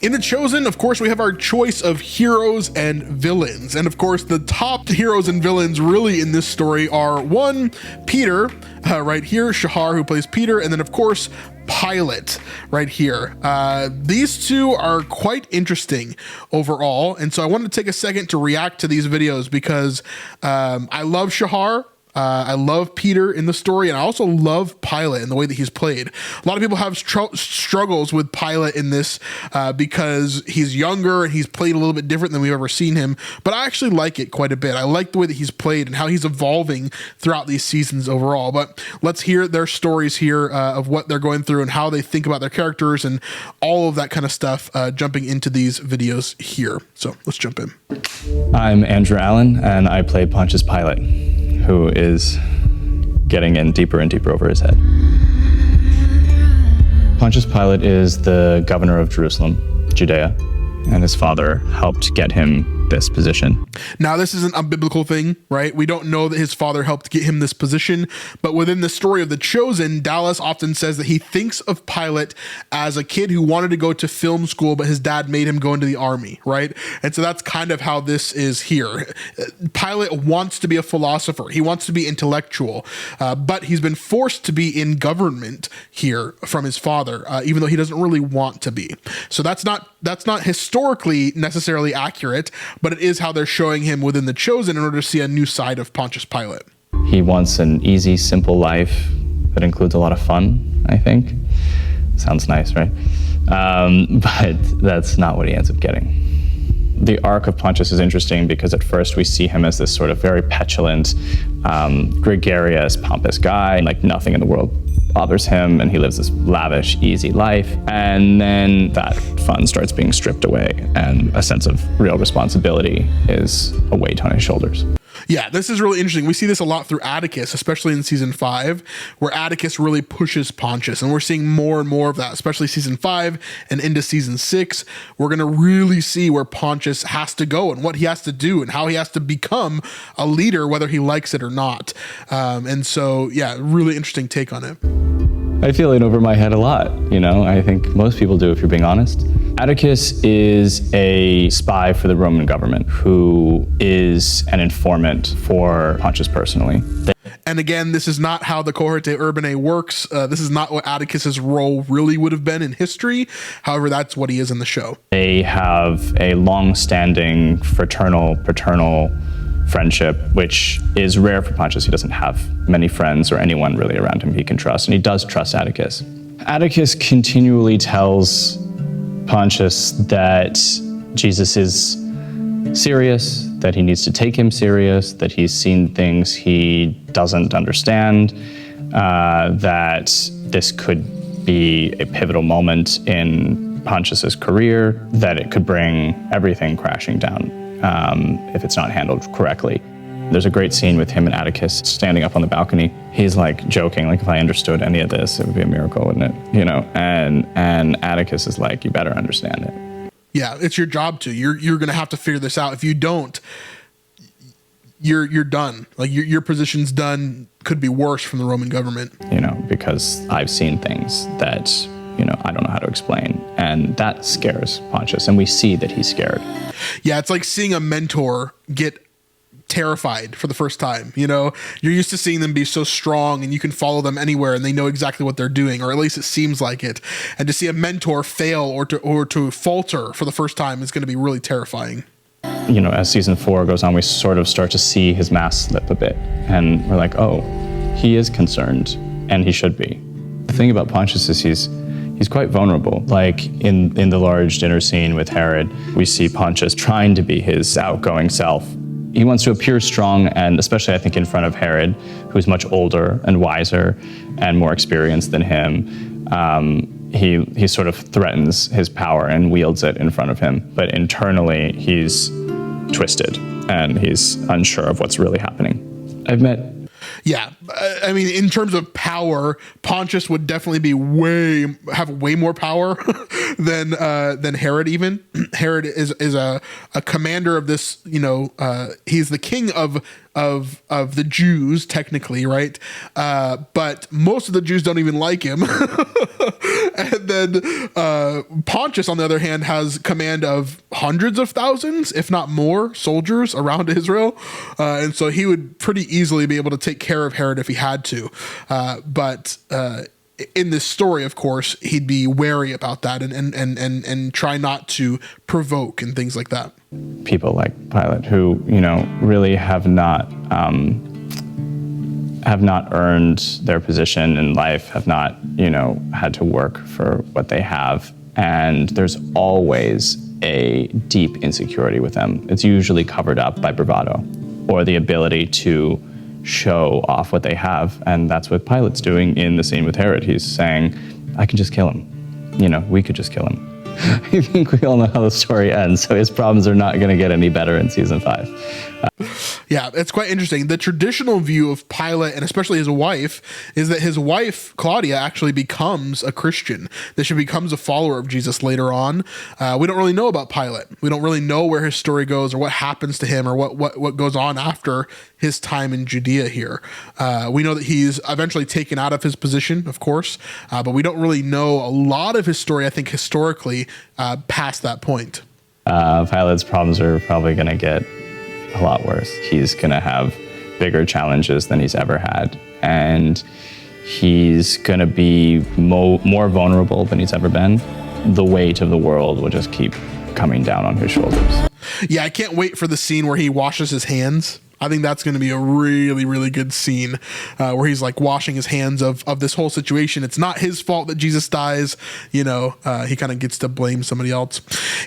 In The Chosen, of course, we have our choice of heroes and villains. And of course, the top heroes and villains really in this story are one, Peter, right here, Shahar, who plays Peter, and then of course, Pilate right here. These two are quite interesting overall. And so I wanted to take a second to react to these videos because I love Shahar. I love Peter in the story, and I also love Pilate in the way that he's played. A lot of people have struggles with Pilate in this because he's younger and he's played a little bit different than we've ever seen him, but I actually like it quite a bit. I like the way that he's played and how he's evolving throughout these seasons overall. But let's hear their stories here of what they're going through and how they think about their characters and all of that kind of stuff jumping into these videos here. So let's jump in. I'm Andrew Allen, and I play Pontius Pilate, who is getting in deeper and deeper over his head. Pontius Pilate is the governor of Jerusalem, Judea, and his father helped get him this position. Now, this isn't a biblical thing, right? We don't know that his father helped get him this position, but within the story of The Chosen, Dallas often says that he thinks of Pilate as a kid who wanted to go to film school, but his dad made him go into the army, right? And so that's kind of how this is here. Pilate wants to be a philosopher. He wants to be intellectual, but he's been forced to be in government here from his father, even though he doesn't really want to be. So that's not historically necessarily accurate, but it is how they're showing him within The Chosen in order to see a new side of Pontius Pilate. He wants an easy, simple life that includes a lot of fun, I think. Sounds nice, right? But that's not what he ends up getting. The arc of Pontius is interesting because at first we see him as this sort of very petulant, gregarious, pompous guy, like nothing in the world bothers him, and he lives this lavish, easy life. And then that fun starts being stripped away, and a sense of real responsibility is a weight on his shoulders. Yeah, this is really interesting. We see this a lot through Atticus, especially in season 5, where Atticus really pushes Pontius, and we're seeing more and more of that, especially season 5 and into season 6. We're going to really see where Pontius has to go and what he has to do and how he has to become a leader, whether he likes it or not. And so, yeah, really interesting take on it. I feel it over my head a lot, you know? I think most people do, if you're being honest. Atticus is a spy for the Roman government who is an informant for Pontius personally. And again, this is not how the Cohorte Urbanae works. This is not what Atticus's role really would have been in history. However, that's what he is in the show. They have a long-standing fraternal, paternal friendship, which is rare for Pontius. He doesn't have many friends or anyone really around him he can trust, and he does trust Atticus. Atticus continually tells Pontius that Jesus is serious, that he needs to take him serious, that he's seen things he doesn't understand, that this could be a pivotal moment in Pontius's career, that it could bring everything crashing down if it's not handled correctly. There's a great scene with him and Atticus standing up on the balcony. He's like joking, like, if I understood any of this, it would be a miracle, wouldn't it? You know, and Atticus is like, you better understand it. Yeah, it's your job to. You're going to have to figure this out. If you don't, you're done. Like your position's done. Could be worse from the Roman government. You know, because I've seen things that, you know, I don't know how to explain. And that scares Pontius, and we see that he's scared. Yeah, it's like seeing a mentor get terrified for the first time. You know, you're used to seeing them be so strong and you can follow them anywhere and they know exactly what they're doing, or at least it seems like it. And to see a mentor fail or to falter for the first time is going to be really terrifying. You know, as season 4 goes on, we sort of start to see his mask slip a bit, and we're like, oh, he is concerned, and he should be. The thing about Pontius is he's quite vulnerable. Like in the large dinner scene with Herod, we see Pontius trying to be his outgoing self. He wants to appear strong, and especially I think in front of Herod, who's much older and wiser and more experienced than him. He sort of threatens his power and wields it in front of him, but internally he's twisted and he's unsure of what's really happening. Yeah, I mean, in terms of power, Pontius would definitely have way more power than Herod. Even Herod is a commander of this. You know, he's the king of the Jews technically, right? But most of the Jews don't even like him, And then Pontius, on the other hand, has command of hundreds of thousands, if not more, soldiers around Israel. And so he would pretty easily be able to take care of Herod if he had to. But in this story, of course, he'd be wary about that and try not to provoke and things like that. People like Pilate who, really have not earned their position in life, have not, had to work for what they have. And there's always a deep insecurity with them. It's usually covered up by bravado or the ability to show off what they have. And that's what Pilate's doing in the scene with Herod. He's saying, I can just kill him. We could just kill him. I think we all know how the story ends, so his problems are not going to get any better in season 5. Yeah, it's quite interesting. The traditional view of Pilate, and especially his wife, is that his wife, Claudia, actually becomes a Christian, that she becomes a follower of Jesus later on. We don't really know about Pilate. We don't really know where his story goes or what happens to him or what goes on after his time in Judea here. We know that he's eventually taken out of his position, of course, but we don't really know a lot of his story, I think, historically, past that point. Pilate's problems are probably going to get a lot worse. He's going to have bigger challenges than he's ever had. And he's going to be more vulnerable than he's ever been. The weight of the world will just keep coming down on his shoulders. Yeah, I can't wait for the scene where he washes his hands. I think that's going to be a really, really good scene where he's like washing his hands of this whole situation. It's not his fault that Jesus dies. He kind of gets to blame somebody else.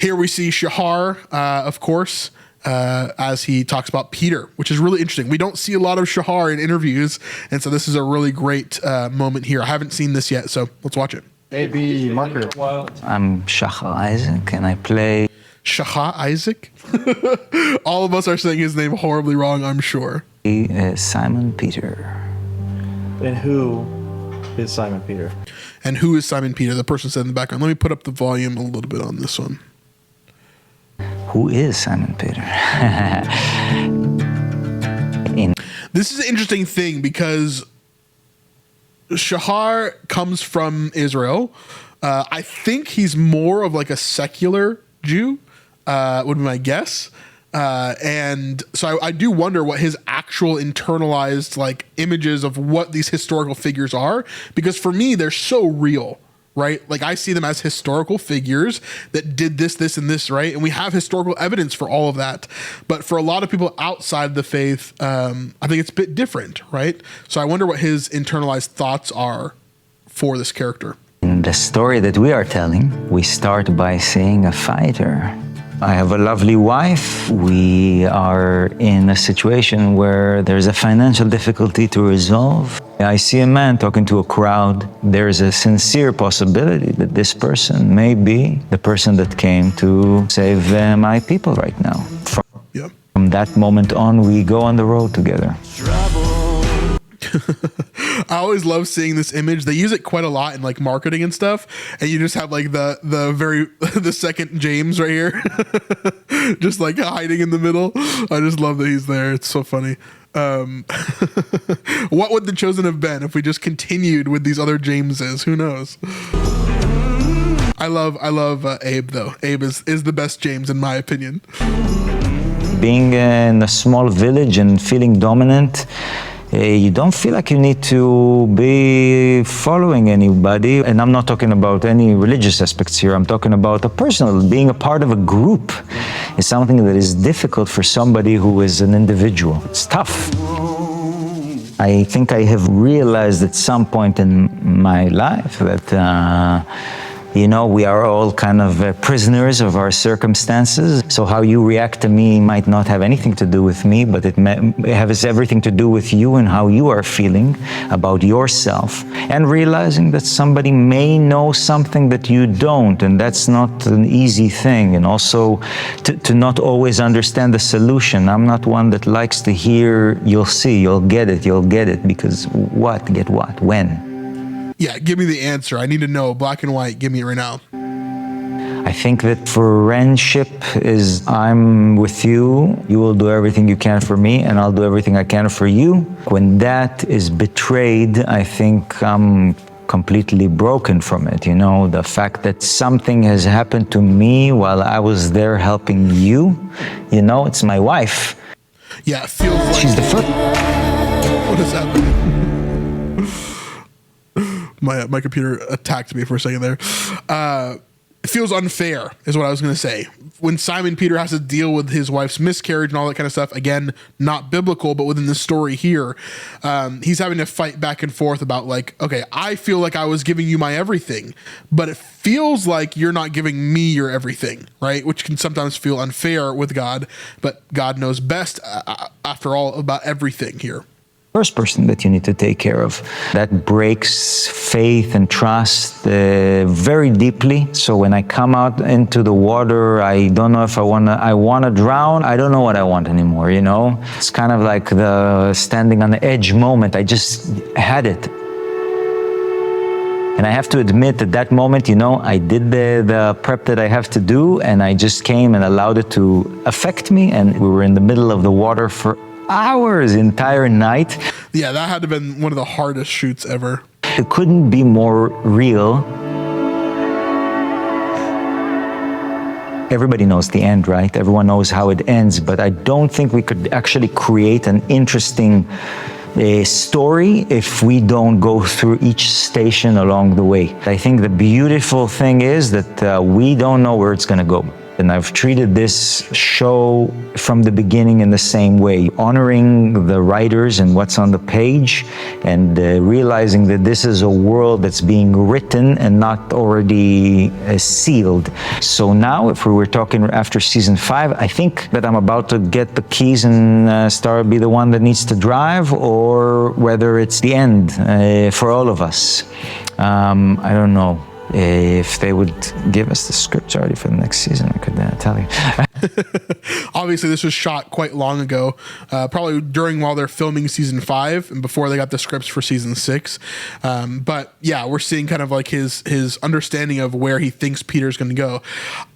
Here we see Shahar, of course, as he talks about Peter, which is really interesting. We don't see a lot of Shahar in interviews. And so this is a really great moment here. I haven't seen this yet, so let's watch it. AB marker. I'm Shahar Isaac, and I play Shahar Isaac? All of us are saying his name horribly wrong, I'm sure. Simon Peter. And who is Simon Peter? And who is Simon Peter? The person said in the background. Let me put up the volume a little bit on this one. Who is Simon Peter? This is an interesting thing because Shahar comes from Israel. I think he's more of like a secular Jew, would be my guess. And so I do wonder what his actual internalized like images of what these historical figures are, because for me, they're so real, right? Like I see them as historical figures that did this, this, and this, right? And we have historical evidence for all of that. But for a lot of people outside the faith, I think it's a bit different, right? So I wonder what his internalized thoughts are for this character. In the story that we are telling, we start by seeing a fighter. I have a lovely wife. We are in a situation where there's a financial difficulty to resolve. I see a man talking to a crowd. There's a sincere possibility that this person may be the person that came to save my people right now. From that moment on, we go on the road together. I always love seeing this image. They use it quite a lot in like marketing and stuff. And you just have like the second James right here, just like hiding in the middle. I just love that he's there. It's so funny. What would the Chosen have been if we just continued with these other Jameses? Who knows? I love Abe though. Abe is the best James in my opinion. Being in a small village and feeling dominant, you don't feel like you need to be following anybody. And I'm not talking about any religious aspects here. I'm talking about a personal, being a part of a group is something that is difficult for somebody who is an individual. It's tough. I think I have realized at some point in my life that we are all kind of prisoners of our circumstances. So how you react to me might not have anything to do with me, but it has everything to do with you and how you are feeling about yourself. And realizing that somebody may know something that you don't, and that's not an easy thing. And also to not always understand the solution. I'm not one that likes to hear, you'll see, you'll get it, because what? Get what? When? Yeah, give me the answer. I need to know, black and white. Give me it right now. I think that friendship is I'm with you, you will do everything you can for me, and I'll do everything I can for you. When that is betrayed, I think I'm completely broken from it. You know, the fact that something has happened to me while I was there helping you, you know, it's my wife. Yeah, it feels like She's the first. What is happening? My computer attacked me for a second there. It feels unfair, is what I was going to say. When Simon Peter has to deal with his wife's miscarriage and all that kind of stuff, again, not biblical, but within the story here, he's having to fight back and forth about like, okay, I feel like I was giving you my everything, but it feels like you're not giving me your everything, right? Which can sometimes feel unfair with God, but God knows best, after all, about everything here. First person that you need to take care of. That breaks faith and trust very deeply. So when I come out into the water, I don't know if I wanna drown. I don't know what I want anymore, you know? It's kind of like the standing on the edge moment. I just had it. And I have to admit at that moment, you know, I did the prep that I have to do, and I just came and allowed it to affect me. And we were in the middle of the water for hours, entire night. Yeah, that had to have been one of the hardest shoots ever. It couldn't be more real. Everybody knows the end, right? Everyone knows how it ends, but I don't think we could actually create an interesting story if we don't go through each station along the way. I think the beautiful thing is that we don't know where it's going to go. And I've treated this show from the beginning in the same way, honoring the writers and what's on the page, and realizing that this is a world that's being written and not already sealed. So now, if we were talking after season 5, I think that I'm about to get the keys and be the one that needs to drive, or whether it's the end for all of us. I don't know. If they would give us the script already for the next season, I could tell you. Obviously, this was shot quite long ago, probably while they're filming season 5 and before they got the scripts for season 6. But yeah, we're seeing kind of like his understanding of where he thinks Peter's going to go.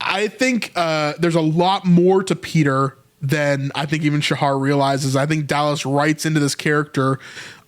I think there's a lot more to Peter than I think even Shahar realizes. I think Dallas writes into this character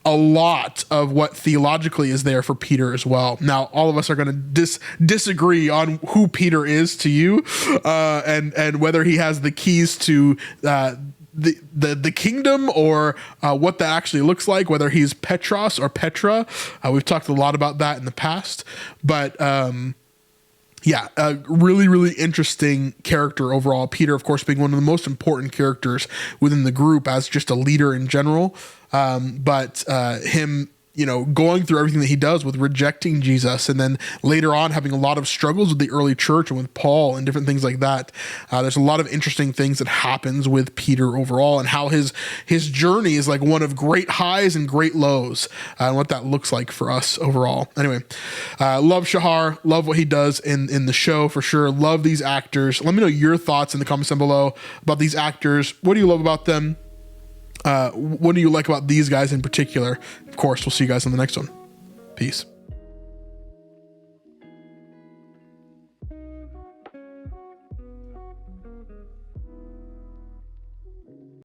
a lot of what theologically is there for Peter as well. Now, all of us are going to disagree on who Peter is to you, and whether he has the keys to the kingdom, or what that actually looks like, whether he's Petros or Petra. We've talked a lot about that in the past, but yeah, a really, really interesting character overall. Peter, of course, being one of the most important characters within the group as just a leader in general. But him, you know, going through everything that he does with rejecting Jesus, and then later on having a lot of struggles with the early church and with Paul and different things like that. There's a lot of interesting things that happens with Peter overall, and how his journey is like one of great highs and great lows, and what that looks like for us overall. Anyway, love Shahar, love what he does in the show for sure. Love these actors. Let me know your thoughts in the comments down below about these actors. What do you love about them? What do you like about these guys in particular? Of course, we'll see you guys on the next one. Peace.